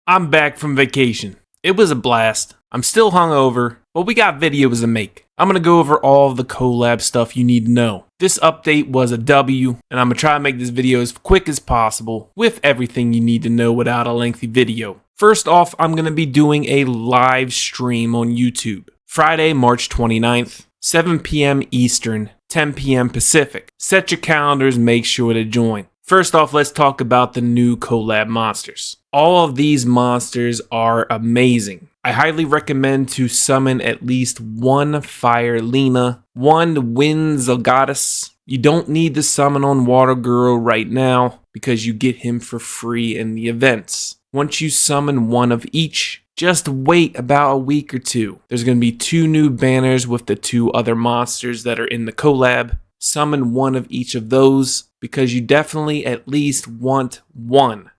I'm back from vacation. It was a blast. I'm still hungover, but we got videos to make. I'm gonna go over all the collab stuff you need to know. This update was a W, and I'm gonna try to make this video as quick as possible with everything you need to know without a lengthy video. First off, I'm gonna be doing a live stream on YouTube. Friday, March 29th, 7 p.m. Eastern, 10 p.m. Pacific. Set your calendars, make sure to join. First off, let's talk about the new Collab Monsters. All of these monsters are amazing. I highly recommend to summon at least one Fire Lena, one Wizel Goddess. You don't need to summon on Water Girl right now because you get him for free in the events. Once you summon one of each, just wait about a week or two. There's going to be 2 new banners with the 2 other monsters that are in the collab. Summon one of each of those because you definitely at least want one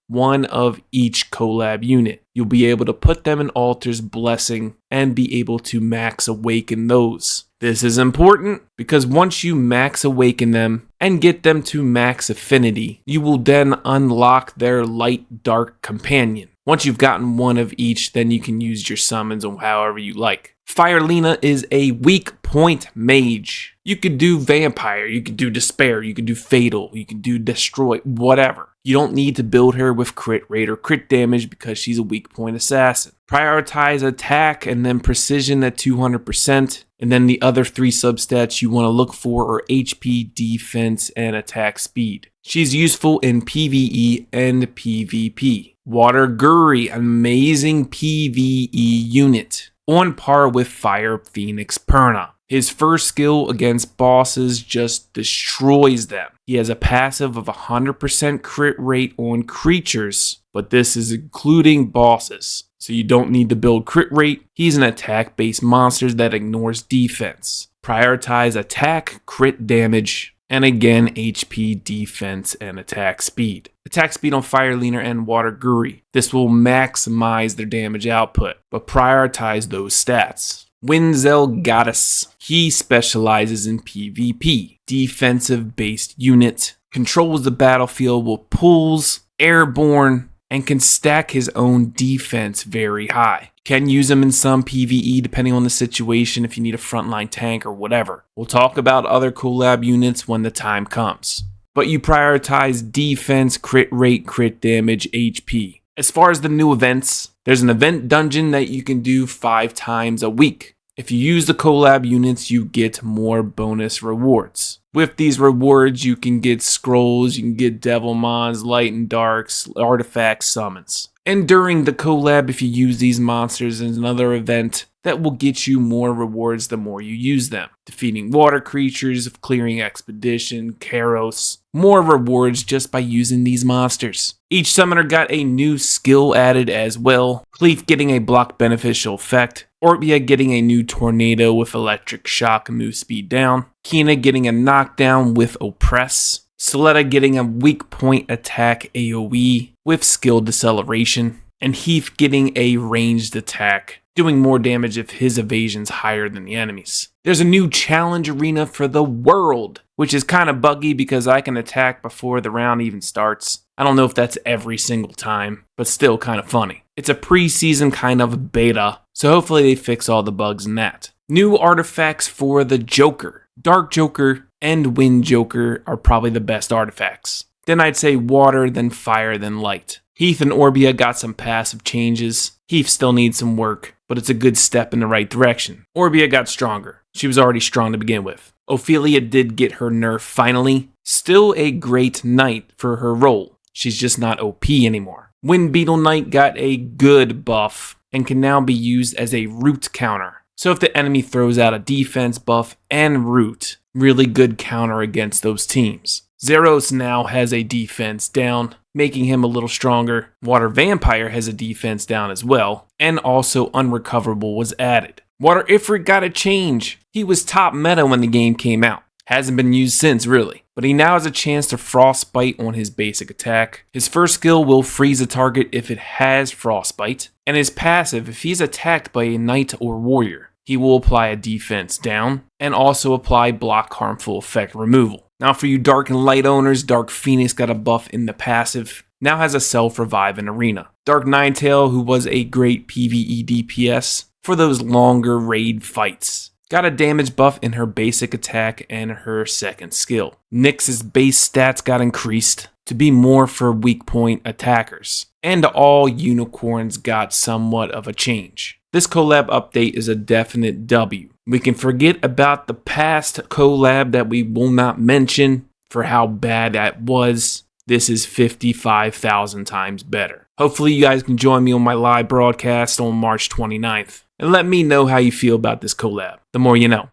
of each collab unit. You'll be able to put them in Altar's Blessing and be able to max awaken those. This is important because once you max awaken them and get them to max affinity, you will then unlock their light dark companion. Once you've gotten one of each, then you can use your summons on however you like. Fire Lena is a weak point mage. You could do Vampire, you could do Despair, you could do Fatal, you could do Destroy, whatever. You don't need to build her with crit rate or crit damage because she's a weak point assassin. Prioritize attack and then precision at 200%. And then the other 3 substats you want to look for are HP, defense, and attack speed. She's useful in PvE and PvP. Water Guri, amazing PvE unit. On par with Fire Phoenix Perna. His first skill against bosses just destroys them. He has a passive of 100% crit rate on creatures, but this is including bosses. So you don't need to build crit rate. He's an attack-based monster that ignores defense. Prioritize attack, crit damage, and again HP, defense, and attack speed. Attack speed on Fire Lena and Water Guri. This will maximize their damage output, but prioritize those stats. Wizel Goddess. He specializes in PvP. Defensive-based unit. Controls the battlefield with pulls, airborne, and can stack his own defense very high. Can use him in some PvE depending on the situation if you need a frontline tank or whatever. We'll talk about other collab units when the time comes. But you prioritize defense, crit rate, crit damage, HP. As far as the new events, there's an event dungeon that you can do 5 times a week. If you use the collab units, you get more bonus rewards. With these rewards, you can get scrolls, you can get devil mons, light and darks, artifacts, summons. And during the collab, if you use these monsters in another event, that will get you more rewards the more you use them. Defeating water creatures, clearing expedition, Cairos. More rewards just by using these monsters. Each summoner got a new skill added as well. Cleef getting a block beneficial effect. Opilia getting a new tornado with electric shock and move speed down. Kina getting a knockdown with oppress. Soletta getting a weak point attack AoE with skill deceleration. And Heath getting a ranged attack, doing more damage if his evasion's higher than the enemy's. There's a new challenge arena for the world, which is kind of buggy because I can attack before the round even starts. I don't know if that's every single time, but still kind of funny. It's a pre-season kind of beta, so hopefully they fix all the bugs in that. New artifacts for the Joker. Dark Joker and Wind Joker are probably the best artifacts. Then I'd say water, then fire, then light. Heath and Orbia got some passive changes. Heath still needs some work, but it's a good step in the right direction. Orbia got stronger. She was already strong to begin with. Opilia did get her nerf finally. Still a great knight for her role. She's just not OP anymore. Beetle Knight got a good buff and can now be used as a root counter. So if the enemy throws out a defense buff and root, really good counter against those teams. Zeros now has a defense down, making him a little stronger. Water Vampire has a defense down as well, and also Unrecoverable was added. Water Ifrit got a change. He was top meta when the game came out. Hasn't been used since really, but he now has a chance to Frostbite on his basic attack. His first skill will freeze a target if it has Frostbite, and his passive if he's attacked by a knight or warrior. He will apply a defense down, and also apply block harmful effect removal. Now for you Dark and Light owners, Dark Phoenix got a buff in the passive. now has a self-revive in Arena. Dark Ninetail, who was a great PvE DPS for those longer raid fights, got a damage buff in her basic attack and her second skill. Nyx's base stats got increased to be more for weak point attackers, and all unicorns got somewhat of a change. This collab update is a definite W. We can forget about the past collab that we will not mention for how bad that was. This is 55,000 times better. Hopefully you guys can join me on my live broadcast on March 29th and let me know how you feel about this collab. The more you know.